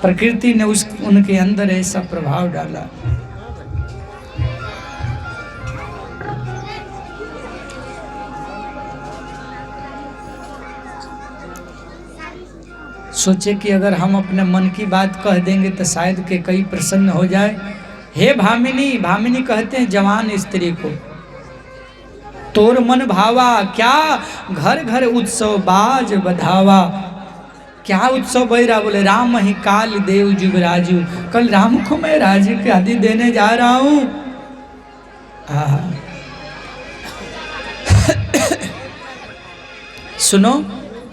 प्रकृति ने उनके अंदर ऐसा प्रभाव डाला। सोचे कि अगर हम अपने मन की बात कह देंगे तो शायद के कई प्रसन्न हो जाए। हे भामिनी, भामिनी कहते हैं जवान स्त्री को, तोर मन भावा क्या घर घर उत्सव बाज बधावा। क्या उत्सव बज रहा? बोले राम ही काल देव जुगराजू, कल राम को मैं राज्य की आदि देने जा रहा हूं। सुनो,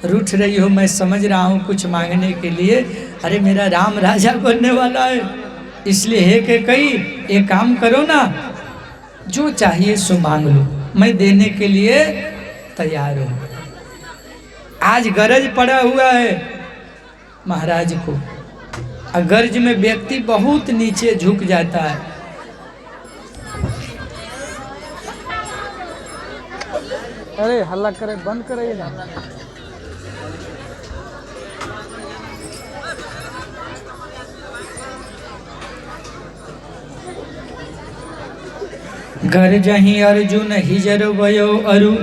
रूठ रही हो, मैं समझ रहा हूं कुछ मांगने के लिए। अरे मेरा राम राजा बनने वाला है, इसलिए है कि कई एक काम करो ना, जो चाहिए सो मांग लो, मैं देने के लिए तैयार हूं। आज गरज पड़ा हुआ है महाराज को, और गरज में व्यक्ति बहुत नीचे झुक जाता है। अरे हल्ला करे, बंद करे ना। गरजहि अर्जुन हिजर वयो अरु,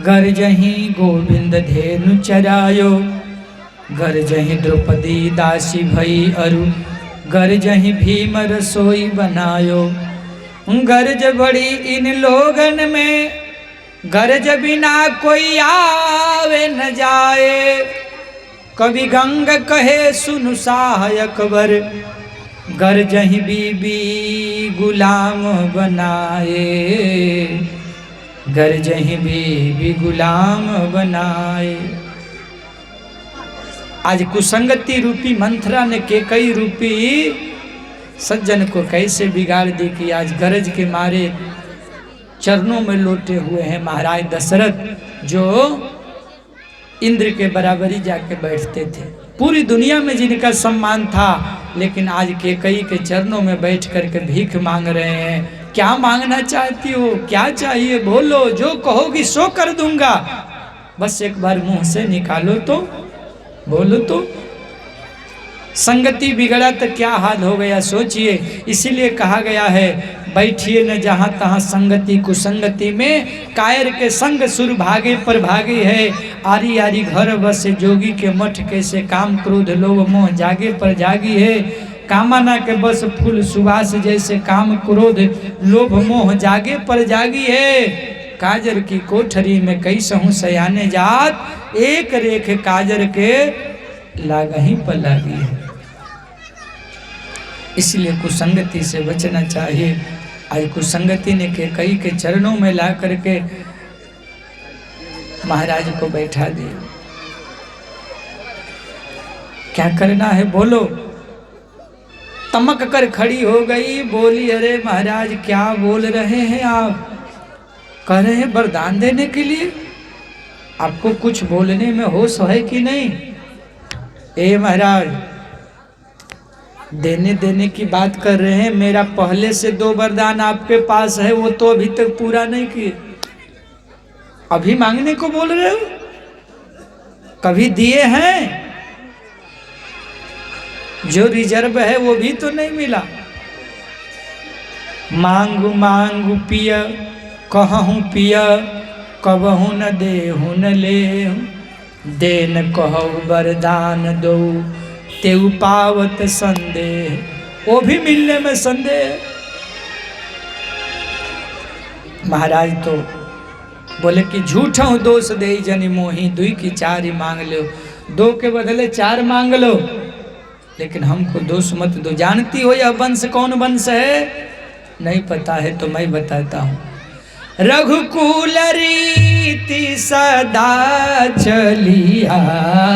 गरजहि गोविंद धेनु चरायो। गरजहि द्रौपदी दासी भई अरु, गरजहि भीम रसोई बनायो। गरज बड़ी इन लोगन में, गरज बिना कोई आवे न जाए। कवि गंग कहे सुनु साह अकबर, गरजहि बीबी गुलाम बनाए। गरजहि बीबी गुलाम बनाए। आज कुसंगति रूपी मंथरा ने केकई रूपी सज्जन को कैसे बिगाड़ दी कि आज गरज के मारे चरणों में लोटे हुए हैं महाराज दशरथ, जो इंद्र के बराबरी जाके बैठते थे। पूरी दुनिया में जिनका सम्मान था, लेकिन आज केकई के चरणों में बैठ करके भीख मांग रहे हैं। क्या मांगना चाहती हो? क्या चाहिए बोलो, जो कहोगी सो कर दूंगा। बस एक बार मुंह से निकालो तो, बोलो तो। संगति बिगड़ा तो क्या हाल हो गया सोचिए। इसीलिए कहा गया है, बैठिए न जहां तहां संगति कुसंगति में, कायर के संग सुर भागे पर भागे है। आरी आरी घर बसे जोगी के मठ, कैसे काम क्रोध लोभ मोह जागे पर जागी है। कामना के बस फूल सुवास, जैसे काम क्रोध लोभ मोह जागे पर जागी है। काजर की कोठरी में कैसहूं सयाने जात, एक रेख काजर के लागही पर लागी है। इसलिए कुसंगति से बचना चाहिए। आज कुसंगति ने केकई के चरणों में ला करके महाराज को बैठा दिया। क्या करना है बोलो? तमक कर खड़ी हो गई, बोली अरे महाराज क्या बोल रहे हैं आप? कह रहे हैं वरदान देने के लिए, आपको कुछ बोलने में होश है कि नहीं? ए महाराज, देने देने की बात कर रहे हैं, मेरा पहले से 2 वरदान आपके पास है, वो तो अभी तक पूरा नहीं किए, अभी मांगने को बोल रहे हो? कभी दिए हैं? जो रिजर्व है वो भी तो नहीं मिला। मांगू मांगू पिया कहूँ पिया, कबहू न देहू न ले। देन कहू वरदान दो, तेऊ पावत संदेह, वो भी मिलने में संदेह। महाराज तो बोले कि झूठा हूँ दोष दे जनी मोही, 2 की 4 ही मांग लो, 2 के बदले 4 मांग लो, लेकिन हमको दोष मत दो। जानती हो यह वंश कौन वंश है? नहीं पता है तो मैं बताता हूँ। रघुकुल रीति सदा चली आई,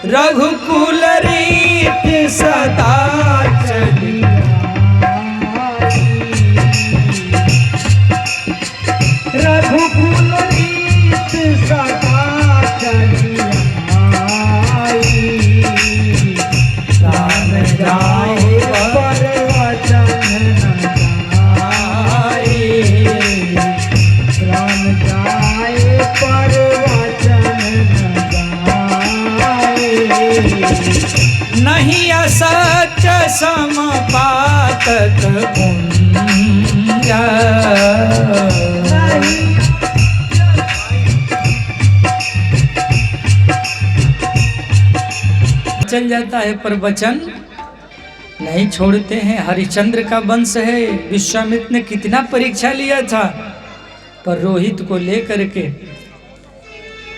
रघुकुल रीति सदा चली आई, रघुकुल रीति सदा चली आई। राम जाए पर वचन न जाए, राम जाए पर वचन न जाए। नहीं असच समपातक पुण्य। चल जाता है पर वचन नहीं छोड़ते हैं। हरिश्चंद्र का वंश है। विश्वामित्र ने कितना परीक्षा लिया था, पर रोहित को लेकर के,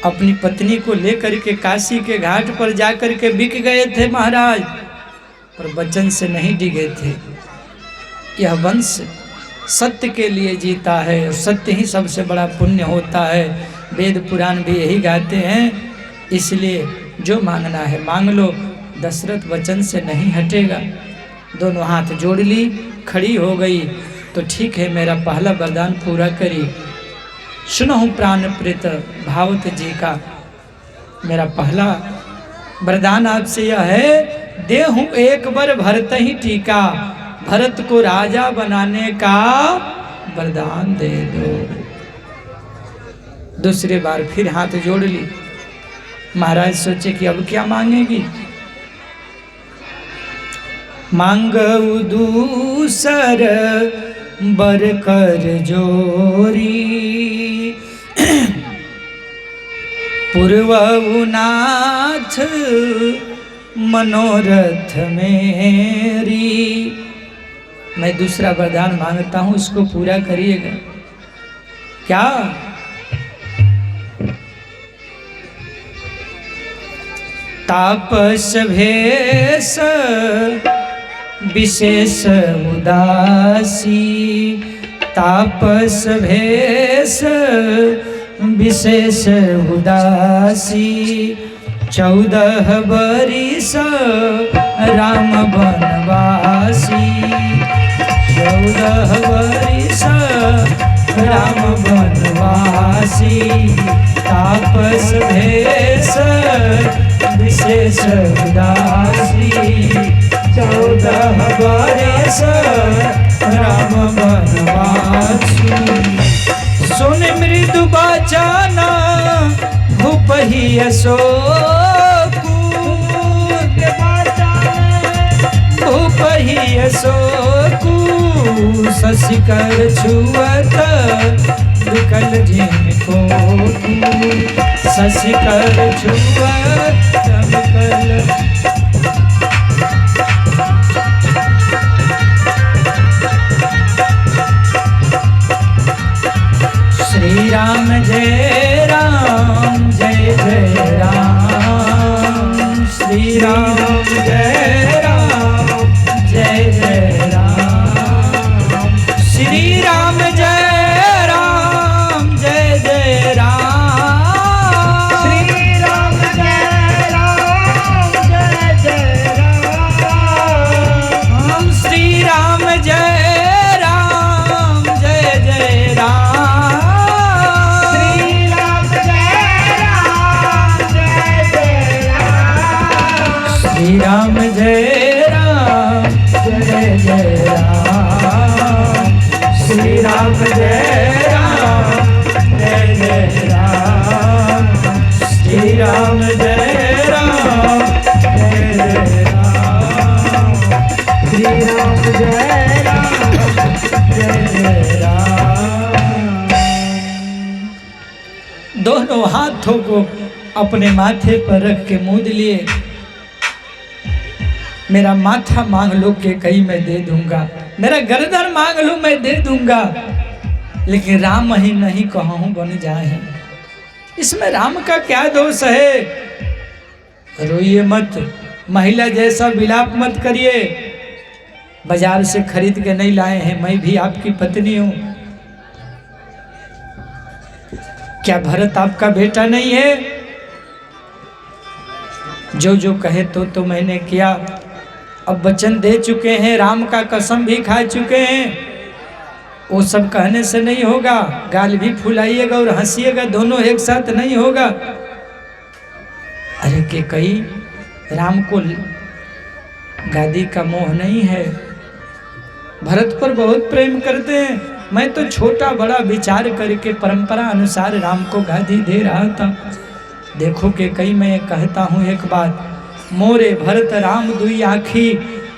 अपनी पत्नी को लेकर के काशी के घाट पर जाकर के बिक गए थे महाराज, पर वचन से नहीं डिगे थे। यह वंश सत्य के लिए जीता है और सत्य ही सबसे बड़ा पुण्य होता है। वेद पुराण भी यही गाते हैं। इसलिए जो मांगना है मांग लो, दशरथ वचन से नहीं हटेगा। दोनों हाथ जोड़ ली, खड़ी हो गई। तो ठीक है, मेरा पहला वरदान पूरा करी। सुनहु प्राण प्रीत भावत जी का मेरा पहला वरदान आपसे यह है, देहूं एक बार भरत ही टीका, भरत को राजा बनाने का वरदान दे दो। दूसरी बार फिर हाथ जोड़ ली। महाराज सोचे कि अब क्या मांगेगी। मांगऊ दूसर बर कर जोरी, पूर्वऊ नाथ मनोरथ मेरी। मैं दूसरा वरदान मांगता हूं, इसको पूरा करिएगा। क्या? तापस भेष विशेष उदासी, तापस भेष विशेष उदासी, 14 बरिस राम बनवासी, 14 बरिस राम बनवासी, तापस भेष विशेष उदासी, 14 बरिस राम बनवासी। सुन मृदु बचना भूपहि अशोकु, भूपहि अशोकु, शशिकर छुअत विकल जिनको, शशिकर छुअत विकल। श्री राम जय राम जय जय राम, श्री राम जय राम जय जय राम, श्री राम जय राम जय जय राम, श्री राम जय राम जय जय राम, श्री राम जय राम जय जय राम, श्री राम जय राम जय जय राम, श्री राम जय राम जय जय राम, श्री राम जय राम जय जय राम, श्री राम जय राम जय जय राम। दोनों हाथों को अपने माथे पर रख के मूंद लिए। मेरा माथा मांग लो के कई मैं दे दूंगा, मेरा गर्दन मांग लो मैं दे दूंगा, लेकिन राम ही नहीं कहूं बन जाए। इसमें राम का क्या दोष है? रोइए मत, महिला जैसा विलाप मत करिए। बाजार से खरीद के नहीं लाए हैं, मैं भी आपकी पत्नी हूं। क्या भरत आपका बेटा नहीं है? जो जो कहे तो मैंने किया। अब वचन दे चुके हैं, राम का कसम भी खा चुके हैं। वो सब कहने से नहीं होगा, गाल भी फुलाइएगा और हंसिएगा, दोनों एक साथ नहीं होगा। अरे के कई राम को गादी का मोह नहीं है, भरत पर बहुत प्रेम करते हैं। मैं तो छोटा बड़ा विचार करके परंपरा अनुसार राम को गादी दे रहा था। देखो कि कई मैं कहता हूँ एक बात, मोरे भरत राम दुई आँखी,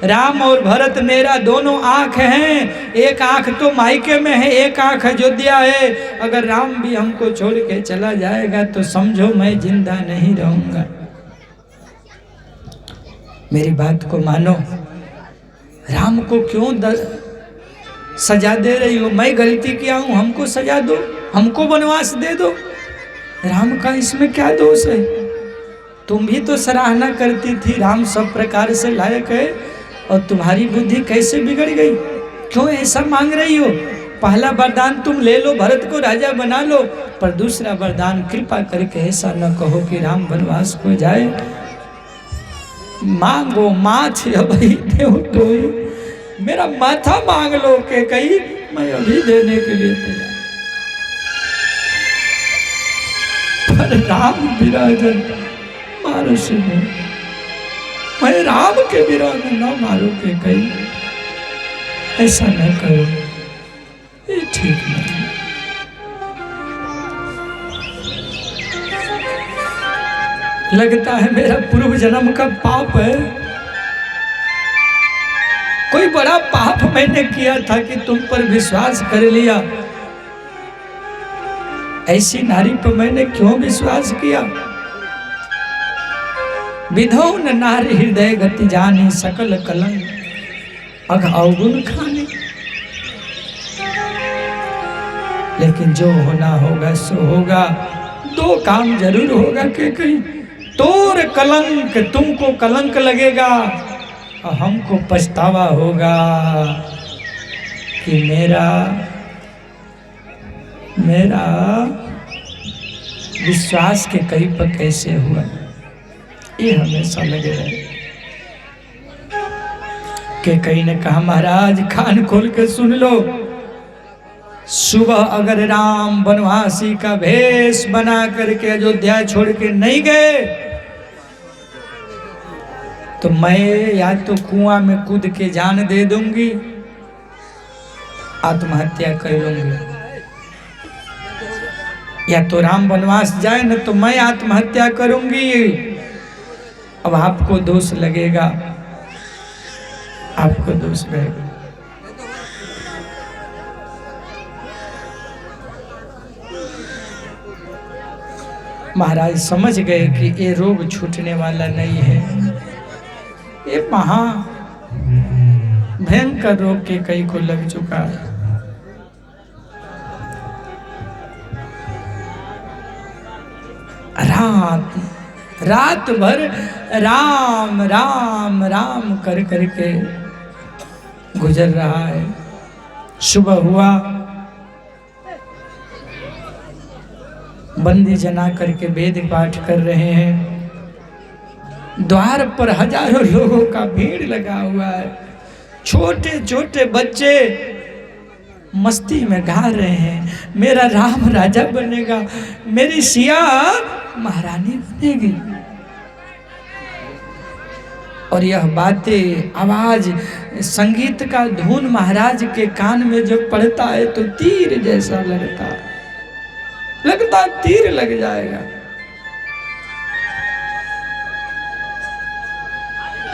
राम और भरत मेरा दोनों आँख हैं। एक आँख तो मायके में है, एक आँख अयोध्या है। अगर राम भी हमको छोड़ के चला जाएगा तो समझो मैं जिंदा नहीं रहूंगा। मेरी बात को मानो। राम को क्यों सजा दे रही हो? मैं गलती किया हूं, हमको सजा दो, हमको वनवास दे दो। राम का इसमें क्या दोष है? तुम भी तो सराहना करती थी राम सब प्रकार से लायक है, और तुम्हारी बुद्धि कैसे बिगड़ गई? क्यों ऐसा मांग रही हो? पहला वरदान तुम ले लो, भरत को राजा बना लो, पर दूसरा वरदान कृपा करके ऐसा न कहो कि राम वनवास को जाए। मांगो माथ अभी देव तो, मेरा माथा मांग लो के कहीं, मैं अभी देने के लिए तैयार। पर राम विराजन मारो से मैं राम के विरोध न मारो के कहीं, ऐसा न करो, ये ठीक नहीं। लगता है मेरा पूर्व जन्म का पाप है। कोई बड़ा पाप मैंने किया था कि तुम पर विश्वास कर लिया। ऐसी नारी पर मैंने क्यों विश्वास किया? विधौन नारी हृदय गति जानी, सकल कलंक अघ अवगुण खाने। लेकिन जो होना होगा सो होगा। दो काम जरूर होगा कि कहीं तोर कलंक, तुमको कलंक लगेगा और हमको पछतावा होगा कि मेरा विश्वास के कहीं पर कैसे हुआ। ये हमेशा लगे रहे। कि कहीं ने कहा महाराज कान खोल के सुन लो, सुबह अगर राम वनवासी का भेष बना करके अयोध्या छोड़ के नहीं गए तो मैं या तो कुआं में कूद के जान दे दूंगी, आत्महत्या कर लूंगी, या तो राम वनवास जाए न तो मैं आत्महत्या करूंगी। अब आपको दोष लगेगा, आपको दोष लगेगा। महाराज समझ गए कि ये रोग छूटने वाला नहीं है, ये महा भयंकर रोग के कई को लग चुका है। रात भर राम राम राम कर करके गुजर रहा है। सुबह हुआ, बंदी जना करके वेद पाठ कर रहे हैं। द्वार पर हजारों लोगों का भीड़ लगा हुआ है। छोटे छोटे बच्चे मस्ती में गा रहे हैं, मेरा राम राजा बनेगा, मेरी सिया महारानी बनेगी। और यह बातें, आवाज, संगीत का धुन महाराज के कान में जब पड़ता है तो तीर जैसा लगता तीर लग जाएगा।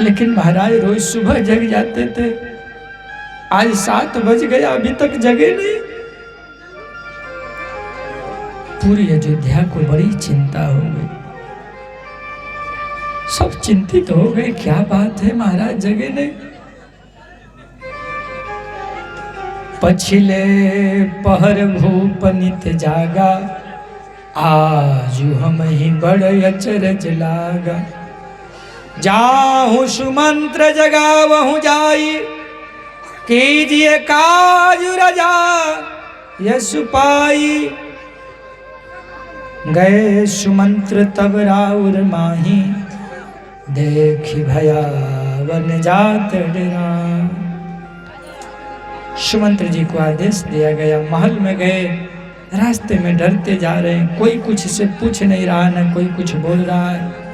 लेकिन महाराज रोज सुबह जग जाते थे, आज 7 बज गया अभी तक जगे नहीं। पूरी अयोध्या को बड़ी चिंता हो गई, सब चिंतित हो गए, क्या बात है महाराज जगे नहीं। पछिले पहर भूप नित जागा, आजु हम ही बड़ अचरज लागा। जाहु सुमंत्र जगावहु जाई, कीजिए काज रजा यश पाई। गए सुमंत्र तब राउर माही, देखी भयावन जात डरा। सुमंत्र जी को आदेश दिया गया, महल में गए, रास्ते में डरते जा रहे हैं, कोई कुछ से पूछ नहीं रहा, ना कोई कुछ बोल रहा है।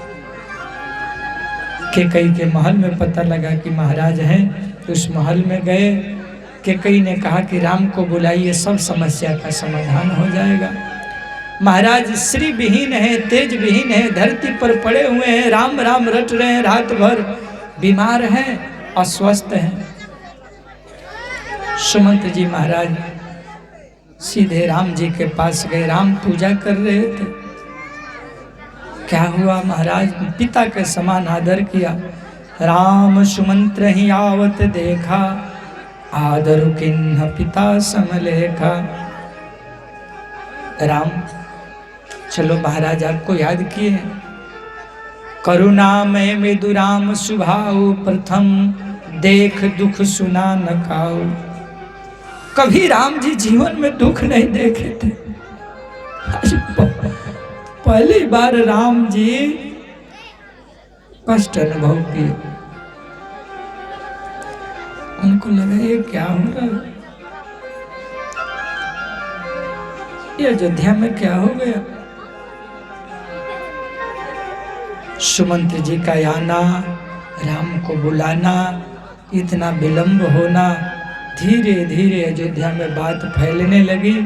कैकई के महल में पता लगा कि महाराज हैं, तो उस महल में गए। कैकई ने कहा कि राम को बुलाइए, सब समस्या का समाधान हो जाएगा। महाराज श्री विहीन है, तेज विहीन है, धरती पर पड़े हुए हैं, राम राम रट रहे हैं, रात भर बीमार हैं, अस्वस्थ हैं। सुमंत जी महाराज सीधे राम जी के पास गए, राम पूजा कर रहे थे। क्या हुआ महाराज? पिता के समान आदर किया। राम सुमंत्र ही आवत देखा, आदर किन्ह पिता समलेखा। राम चलो महाराज आपको याद किए, करुणामय मृदुराम सुभाऊ, प्रथम देख दुख सुना न काऊ। कभी राम जी जीवन में दुख नहीं देखे थे, आज पहली बार राम जी कष्ट अनुभव किए। उनको लगा ये क्या हो रहा है, ये अयोध्या में क्या हो गया। सुमंत्र जी का आना, राम को बुलाना, इतना विलंब होना, धीरे धीरे अयोध्या में बात फैलने लगी।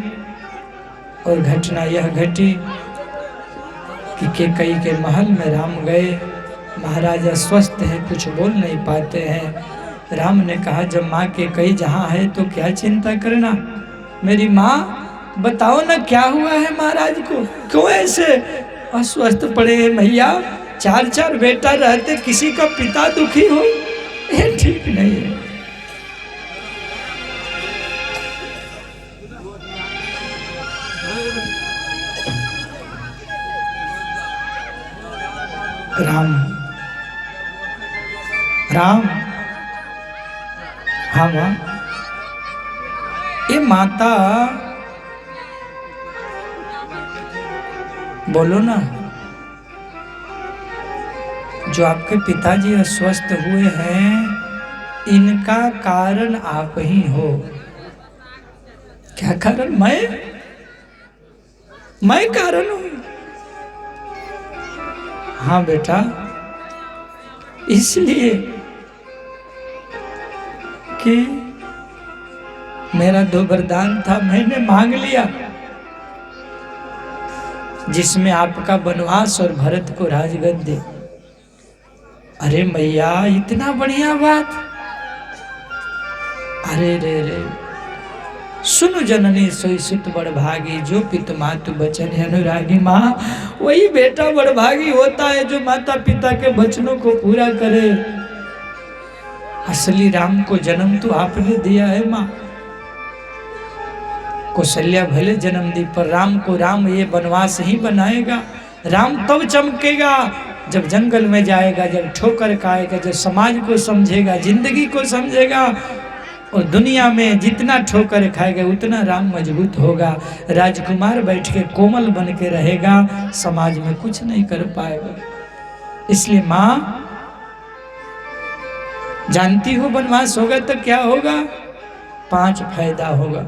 और घटना यह घटी कि कैकेयी के महल में राम गए। महाराज अस्वस्थ हैं, कुछ बोल नहीं पाते हैं। राम ने कहा जब माँ कैकेयी जहाँ है तो क्या चिंता करना, मेरी माँ बताओ ना क्या हुआ है महाराज को, क्यों ऐसे अस्वस्थ पड़े हैं भैया। चार चार बेटा रहते किसी का पिता दुखी हो, ये ठीक नहीं है। राम राम हाँ माँ, ये माता बोलो ना, जो आपके पिताजी अस्वस्थ हुए हैं इनका कारण आप ही हो। क्या कारण? मैं कारण हूं। हाँ बेटा, इसलिए कि मेरा 2 वरदान था, मैंने मांग लिया, जिसमें आपका वनवास और भरत को राजगद्दी। अरे मैया इतना बढ़िया बात, अरे रे रे, सुन जननी सोई सुत बड़भागी, जो पित मातु बचन अनुरागी। माँ वही बेटा बड़भागी होता है जो माता पिता के वचनों को पूरा करे। असली राम को जन्म तो आपने दिया है माँ। कौशल्या भले जन्म दी, पर राम को राम ये वनवास ही बनाएगा। राम तब चमकेगा जब जंगल में जाएगा, जब ठोकर खाएगा, जब समाज को समझेगा, जिंदगी को समझेगा। और दुनिया में जितना ठोकर खाएगा उतना राम मजबूत होगा। राजकुमार बैठ के कोमल बन के रहेगा, समाज में कुछ नहीं कर पाएगा। इसलिए माँ जानती हो वनवास होगा तो क्या होगा? 5 फायदा होगा।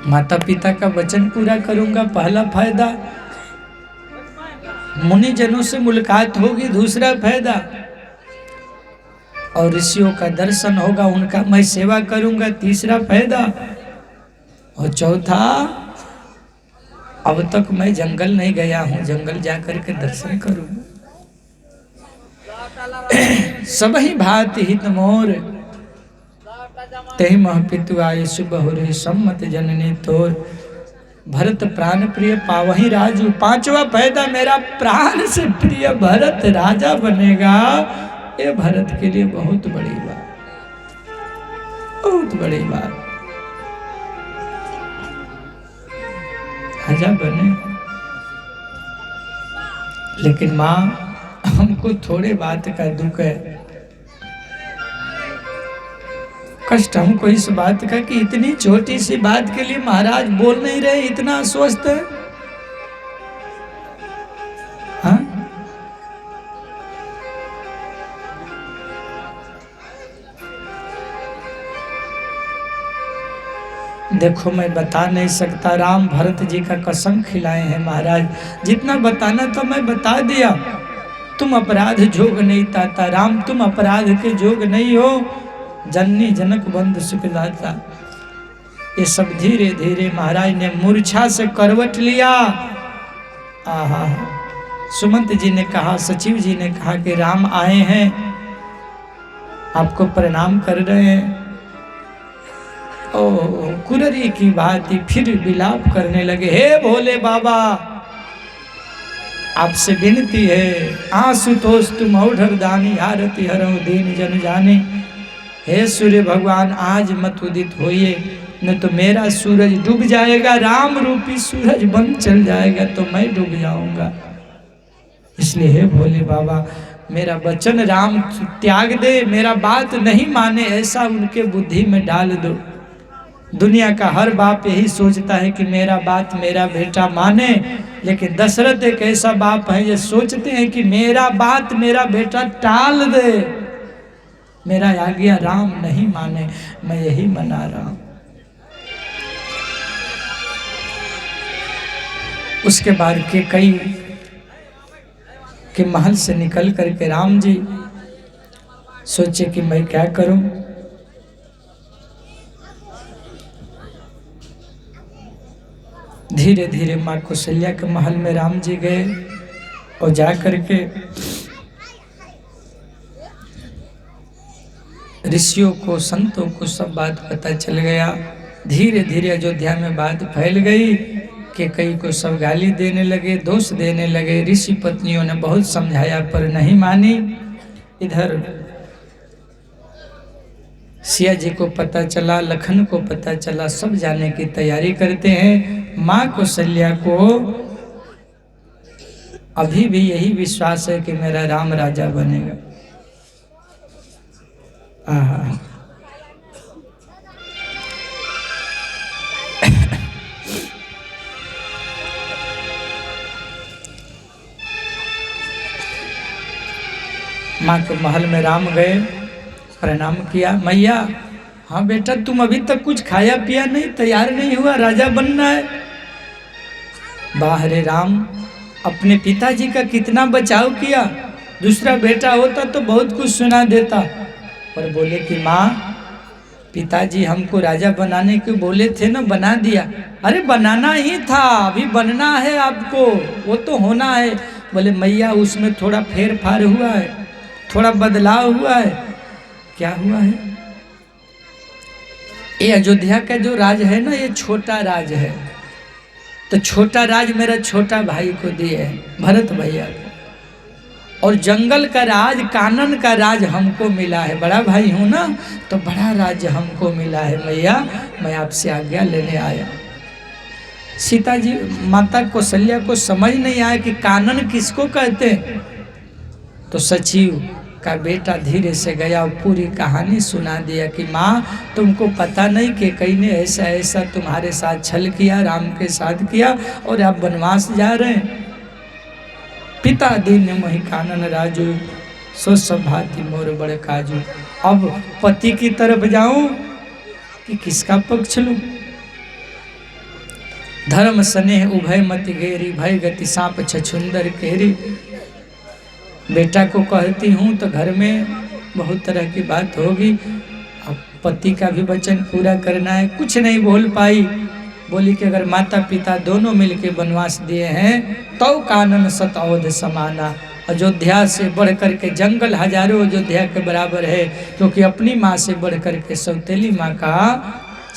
माता पिता का वचन पूरा करूंगा, पहला फायदा। मुनि जनों से मुलाकात होगी, दूसरा फायदा। और ऋषियों का दर्शन होगा, उनका मैं सेवा करूंगा, तीसरा फायदा। और चौथा, अब तक मैं जंगल नहीं गया हूं, जंगल जाकर के दर्शन करूंगा। सबहि भांति हित मोर, तेहि मह पितु आयुषु बहुरे, सम्मत जननी तोर। भरत प्राण प्रिय पावहि राजू। 5वां फायदा, मेरा प्राण से प्रिय भरत राजा बनेगा। ये भरत के लिए बहुत बड़ी बात, बहुत बड़ी बात। राजा बने। लेकिन माँ हमको थोड़े बात का दुख है, कष्ट हमको इस बात का कि इतनी छोटी सी बात के लिए महाराज बोल नहीं रहे, इतना अस्वस्थ है। हाँ? देखो मैं बता नहीं सकता, राम भरत जी का कसम खिलाए हैं महाराज, जितना बताना था मैं बता दिया। तुम अपराध जोग नहीं ताता, राम तुम अपराध के जोग नहीं हो। जननी जनक बंधु सुखदाता, ये सब धीरे धीरे महाराज ने मूर्छा से करवट लिया। आहा, सुमंत जी ने कहा, सचिव जी ने कहा कि राम आए हैं, आपको प्रणाम कर रहे हैं। ओ कुररी की भांति फिर विलाप करने लगे, हे भोले बाबा, आपसे विनती है, आशुतोष तुम औढ़र दानी, आरती हरौ दीन जन जाने। हे सूर्य भगवान, आज मत उदित होइए, न तो मेरा सूरज डूब जाएगा, राम रूपी सूरज बंद चल जाएगा तो मैं डूब जाऊंगा। इसलिए हे भोले बाबा, मेरा वचन राम त्याग दे, मेरा बात नहीं माने ऐसा उनके बुद्धि में डाल दो। दुनिया का हर बाप यही सोचता है कि मेरा बात मेरा बेटा माने, लेकिन दशरथ एक ऐसा बाप है जो सोचते हैं कि मेरा बात मेरा बेटा टाल दे, मेरा आज्ञा राम नहीं माने, मैं यही मना रहा हूं। उसके बाद के कई के महल से निकल करके राम जी सोचे कि मैं क्या करूं। धीरे धीरे माँ कौशल्या के महल में राम जी गए और जा करके ऋषियों को, संतों को सब बात पता चल गया। धीरे धीरे अयोध्या में बात फैल गई कि कई को सब गाली देने लगे, दोष देने लगे। ऋषि पत्नियों ने बहुत समझाया पर नहीं मानी। इधर सिया जी को पता चला, लखन को पता चला, सब जाने की तैयारी करते हैं। माँ कौशल्या को अभी भी यही विश्वास है कि मेरा राम राजा बनेगा। माँ के महल में राम गए, प्रणाम किया। मैया, हाँ बेटा, तुम अभी तक कुछ खाया पिया नहीं, तैयार नहीं हुआ, राजा बनना है। बाहरे राम, अपने पिताजी का कितना बचाव किया, दूसरा बेटा होता तो बहुत कुछ सुना देता, पर बोले कि माँ, पिताजी हमको राजा बनाने के बोले थे ना, बना दिया। अरे बनाना ही था, अभी बनना है आपको, वो तो होना है। बोले मैया, उसमें थोड़ा फेर फार हुआ है, थोड़ा बदलाव हुआ है। क्या हुआ है? ये अयोध्या का जो राज है ना, ये छोटा राज है, तो छोटा राज मेरा छोटा भाई को दिए, भरत भैया को। और जंगल का राज, कानन का राज हमको मिला है, बड़ा भाई हूं ना, तो बड़ा राज हमको मिला है। मैया, मैं आपसे आज्ञा लेने आया। सीता जी, माता कौशल्या को समझ नहीं आया कि कानन किसको कहते हैं। तो सचिव का बेटा धीरे से गया और पूरी कहानी सुना दिया कि माँ, तुमको पता नहीं कि कई ने ऐसा ऐसा तुम्हारे साथ छल किया, राम के साथ किया, और आप वनवास जा रहे हैं। पिता दीन मोहि कानन राजू, सो सब भांति मोर बड़ काजू। अब पति की तरफ जाऊं कि किसका पक्ष लूं? धर्म स्नेह उभय मति गेरी, भय गति सांप छछुंदर केरी। बेटा को कहती हूँ तो घर में बहुत तरह की बात होगी, अब पति का भी वचन पूरा करना है। कुछ नहीं बोल पाई, बोली कि अगर माता पिता दोनों मिलके वनवास दिए हैं तो कानन सत अवध समाना। अयोध्या से बढ़ कर के जंगल हजारों अयोध्या के बराबर है, क्योंकि अपनी माँ से बढ़ कर के सौतेली माँ का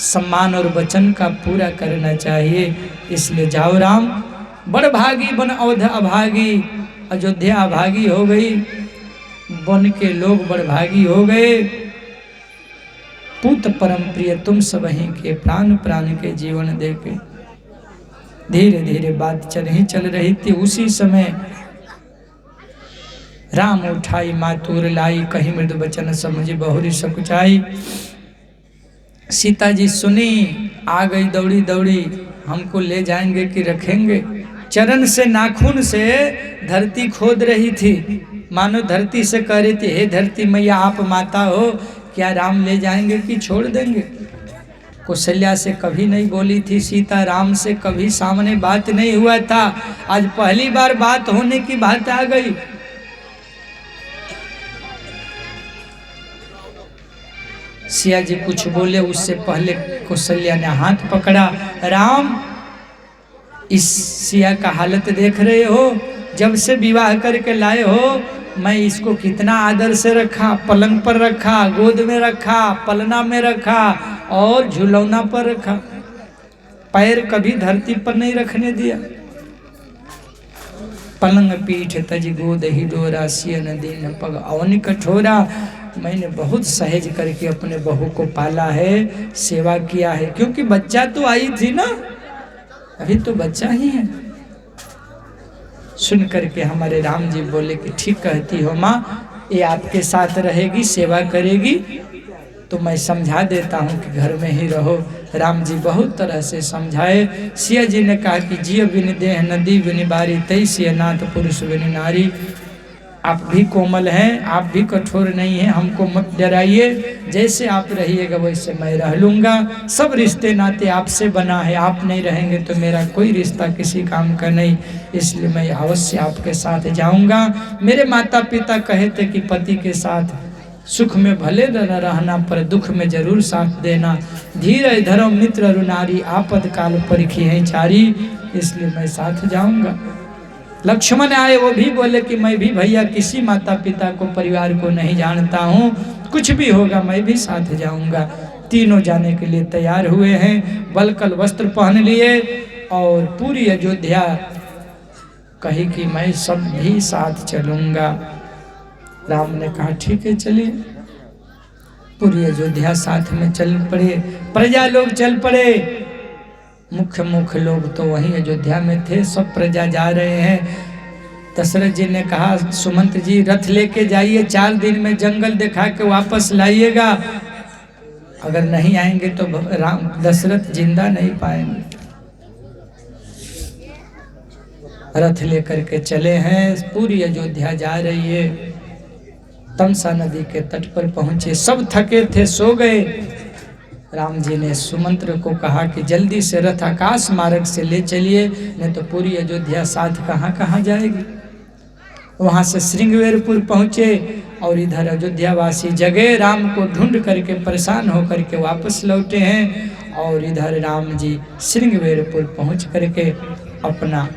सम्मान और वचन का पूरा करना चाहिए। इसलिए जाओ राम, बड़ भागी बन अवध अभागी। अयोध्या अभागी हो गई, वन के लोग बड़भागी हो गए। पूत परम प्रिय तुम सब ही के, प्राण प्राण के जीवन दे के। धीरे धीरे बात चल रही थी। उसी समय राम उठाई मातूर लाई, कहीं मृदु बचन समझी बहुरी सकुचाई। सीता जी सुनी, आ गई दौड़ी दौड़ी, हमको ले जाएंगे कि रखेंगे। चरण से नाखून से धरती खोद रही थी, मानो धरती से कह रही थी, हे धरती मैया, आप माता हो, क्या राम ले जाएंगे कि छोड़ देंगे? कौशल्या से कभी नहीं बोली थी सीता, राम से कभी सामने बात नहीं हुआ था, आज पहली बार बात होने की बात आ गई। सिया जी कुछ बोले उससे पहले कौशल्या ने हाथ पकड़ा। राम, इस सिया का हालत देख रहे हो, जब से विवाह करके लाए हो मैं इसको कितना आदर से रखा, पलंग पर रखा, गोद में रखा, पलना में रखा और झुलौना पर रखा, पैर कभी धरती पर नहीं रखने दिया। पलंग पीठ तज गोद ही डोरा, सियन दीन पग अवनि कठोरा। मैंने बहुत सहेज करके अपने बहू को पाला है, सेवा किया है, क्योंकि बच्चा तो आई थी ना, अभी तो बच्चा ही है। सुन करके हमारे राम जी बोले कि ठीक कहती हो माँ, ये आपके साथ रहेगी, सेवा करेगी, तो मैं समझा देता हूँ कि घर में ही रहो। राम जी बहुत तरह से समझाए। सिया जी ने कहा कि जिय बिन देह नदी बिन बारी, तई सिय नाथ पुरुष बिन नारी। आप भी कोमल हैं, आप भी कठोर नहीं हैं, हमको मत डराइए, जैसे आप रहिएगा वैसे मैं रह लूँगा। सब रिश्ते नाते आपसे बना है, आप नहीं रहेंगे तो मेरा कोई रिश्ता किसी काम का नहीं, इसलिए मैं अवश्य आपके साथ जाऊँगा। मेरे माता पिता कहे थे कि पति के साथ सुख में भले न रहना पर दुख में जरूर साथ देना। धीरज धर्म मित्र अरुनारी, आपद काल परिखी है चारी, इसलिए मैं साथ जाऊँगा। लक्ष्मण आए, वो भी बोले कि मैं भी भैया किसी माता पिता को परिवार को नहीं जानता हूँ, कुछ भी होगा मैं भी साथ जाऊँगा। तीनों जाने के लिए तैयार हुए हैं, बलकल वस्त्र पहन लिए और पूरी अयोध्या कही कि मैं सब भी साथ चलूँगा। राम ने कहा ठीक है चलिए। पूरी अयोध्या साथ में चल पड़े, प्रजा लोग चल पड़े। मुख्य लोग तो वहीं अयोध्या में थे, सब प्रजा जा रहे हैं। दशरथ जी ने कहा सुमंत्र जी रथ लेके जाइए, 4 दिन में जंगल दिखा के वापस लाइएगा, अगर नहीं आएंगे तो राम दशरथ जिंदा नहीं पाएंगे। रथ लेकर के चले हैं, पूरी अयोध्या जा रही है। तमसा नदी के तट पर पहुंचे, सब थके थे, सो गए। राम जी ने सुमंत्र को कहा कि जल्दी से रथ आकाश मार्ग से ले चलिए, नहीं तो पूरी अयोध्या साथ कहाँ कहाँ जाएगी। वहाँ से श्रृंगवेरपुर पहुँचे और इधर अयोध्यावासी जगह राम को ढूंढ करके परेशान होकर के वापस लौटे हैं। और इधर राम जी श्रृंगवेरपुर पहुँच करके अपना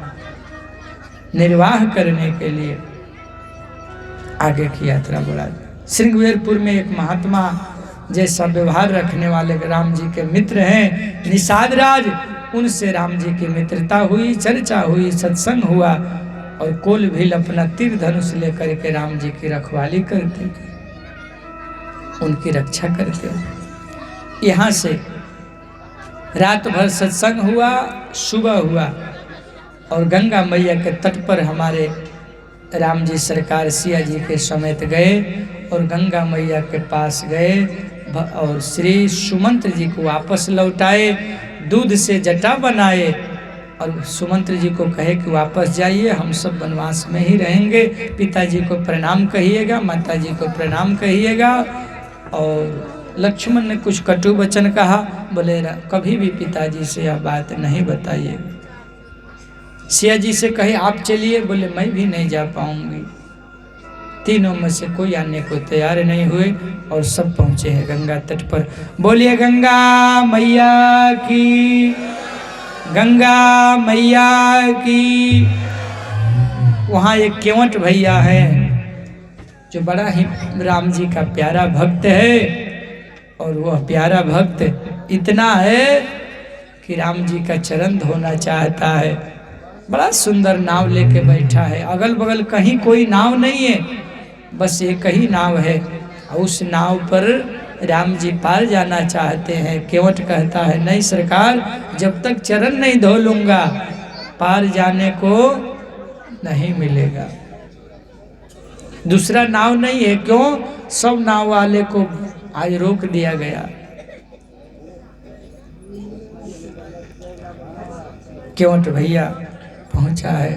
निर्वाह करने के लिए आगे की यात्रा बढ़ा। श्रृंगवेरपुर में एक महात्मा जैसा व्यवहार रखने वाले राम जी के मित्र हैं निषाद राज, उनसे राम जी की मित्रता हुई, चर्चा हुई, सत्संग हुआ और कोल भील अपना तीर धनुष लेकर के राम जी की रखवाली करते, उनकी रक्षा करते। यहाँ से रात भर सत्संग हुआ, सुबह हुआ और गंगा मैया के तट पर हमारे राम जी सरकार सिया जी के समेत गए और गंगा मैया के पास गए और श्री सुमंत्र जी को वापस लौटाए, दूध से जटा बनाए और सुमंत्र जी को कहे कि वापस जाइए, हम सब वनवास में ही रहेंगे, पिताजी को प्रणाम कहिएगा, माताजी को प्रणाम कहिएगा। और लक्ष्मण ने कुछ कटु वचन कहा, बोले कभी भी पिताजी से यह बात नहीं बताइए। सिया जी से कहे आप चलिए, बोले मैं भी नहीं जा पाऊंगी। तीनों में से कोई आने को तैयार नहीं हुए और सब पहुंचे हैं गंगा तट पर। बोलिए गंगा मैया की, गंगा मैया की। वहाँ एक केवट भैया है जो बड़ा ही राम जी का प्यारा भक्त है और वह प्यारा भक्त इतना है कि राम जी का चरण धोना चाहता है। बड़ा सुंदर नाव लेके बैठा है, अगल बगल कहीं कोई नाव नहीं है, बस एक ही नाव है। उस नाव पर राम जी पार जाना चाहते हैं। केवट कहता है नहीं सरकार, जब तक चरण नहीं धो लूंगा पार जाने को नहीं मिलेगा। दूसरा नाव नहीं है, क्यों? सब नाव वाले को आज रोक दिया गया। केवट भैया पहुंचा है,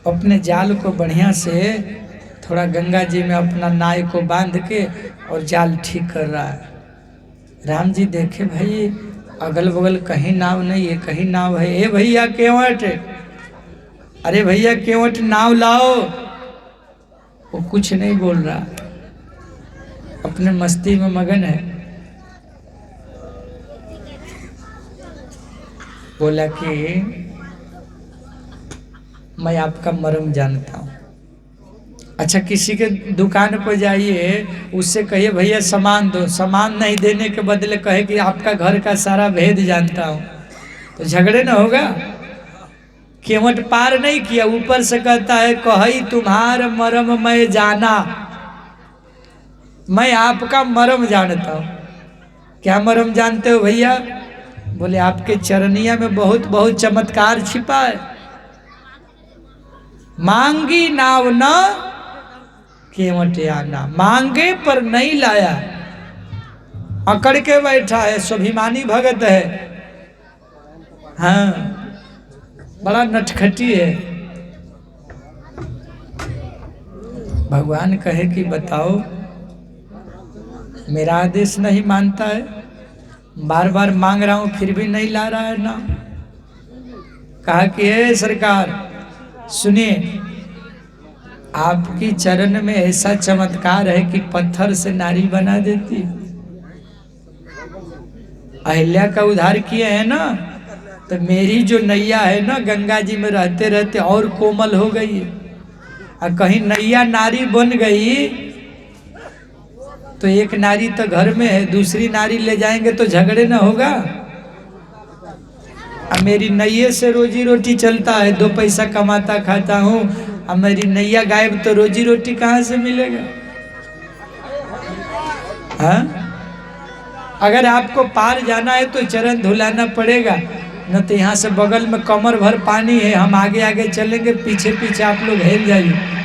अपने जाल को बढ़िया से थोड़ा गंगा जी में अपना नाव को बांध के और जाल ठीक कर रहा है। राम जी देखे भाई अगल बगल कहीं नाव नहीं है, कहीं नाव है। ए भैया केवट, अरे भैया केवट नाव लाओ। वो कुछ नहीं बोल रहा, अपने मस्ती में मगन है। बोला कि मैं आपका मर्म जानता हूँ। अच्छा, किसी के दुकान पर जाइए, उससे कहिए भैया सामान दो, सामान नहीं देने के बदले कहे कि आपका घर का सारा भेद जानता हूँ, तो झगड़े ना होगा। केवट पार नहीं किया, ऊपर से कहता है कही तुम्हार मर्म मैं जाना, मैं आपका मर्म जानता हूँ। क्या मर्म जानते हो भैया? बोले आपके चरनिया में बहुत बहुत चमत्कार छिपा है। मांगी नाव न केवट आना, मांगे पर नहीं लाया, अकड़ के बैठा है, स्वाभिमानी भगत है। हाँ, बड़ा नटखटी है। भगवान कहे कि बताओ, मेरा आदेश नहीं मानता है, बार बार मांग रहा हूं फिर भी नहीं ला रहा है ना। कहा कि हे सरकार सुनिए, आपकी चरण में ऐसा चमत्कार है कि पत्थर से नारी बना देती। अहिल्या का उद्धार किए हैं ना, तो मेरी जो नैया है ना, गंगा जी में रहते रहते और कोमल हो गई। और कहीं नैया नारी बन गई तो एक नारी तो घर में है, दूसरी नारी ले जाएंगे तो झगड़े ना होगा। अब मेरी नैये से रोजी रोटी चलता है, 2 पैसा कमाता खाता हूँ, अब मेरी नैया गायब तो रोजी रोटी कहाँ से मिलेगा? हाँ, अगर आपको पार जाना है तो चरण धुलाना पड़ेगा, न तो यहाँ से बगल में कमर भर पानी है, हम आगे आगे चलेंगे, पीछे पीछे आप लोग हेल जाइए।